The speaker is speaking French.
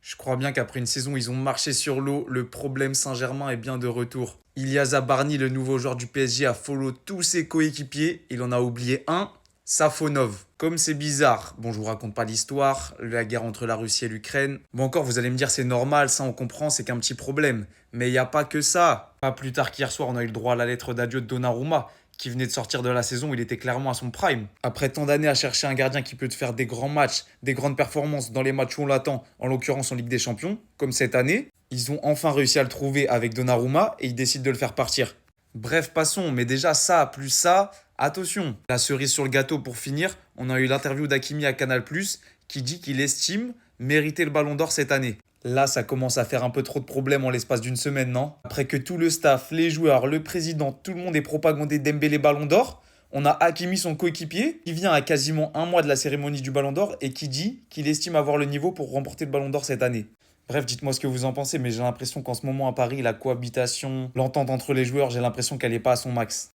Je crois bien qu'après une saison où ils ont marché sur l'eau, le problème Saint-Germain est bien de retour. Ilyasa Barny, le nouveau joueur du PSG, a follow tous ses coéquipiers. Il en a oublié un, Safonov. Comme c'est bizarre. Bon, je vous raconte pas l'histoire, la guerre entre la Russie et l'Ukraine. Bon, encore, vous allez me dire, c'est normal, ça on comprend, c'est qu'un petit problème. Mais il n'y a pas que ça. Pas plus tard qu'hier soir, on a eu le droit à la lettre d'adieu de Donnarumma, qui venait de sortir de la saison où il était clairement à son prime. Après tant d'années à chercher un gardien qui peut te faire des grands matchs, des grandes performances dans les matchs où on l'attend, en l'occurrence en Ligue des Champions, comme cette année, ils ont enfin réussi à le trouver avec Donnarumma et ils décident de le faire partir. Bref, passons, mais déjà ça, plus ça, attention. La cerise sur le gâteau pour finir, on a eu l'interview d'Hakimi à Canal+, qui dit qu'il estime mériter le Ballon d'Or cette année. Là, ça commence à faire un peu trop de problèmes en l'espace d'une semaine, non? Après que tout le staff, les joueurs, le président, tout le monde ait propagandé Dembélé Ballon d'Or, on a Hakimi, son coéquipier, qui vient à quasiment un mois de la cérémonie du Ballon d'Or et qui dit qu'il estime avoir le niveau pour remporter le Ballon d'Or cette année. Bref, dites-moi ce que vous en pensez, mais j'ai l'impression qu'en ce moment à Paris, la cohabitation, l'entente entre les joueurs, j'ai l'impression qu'elle n'est pas à son max.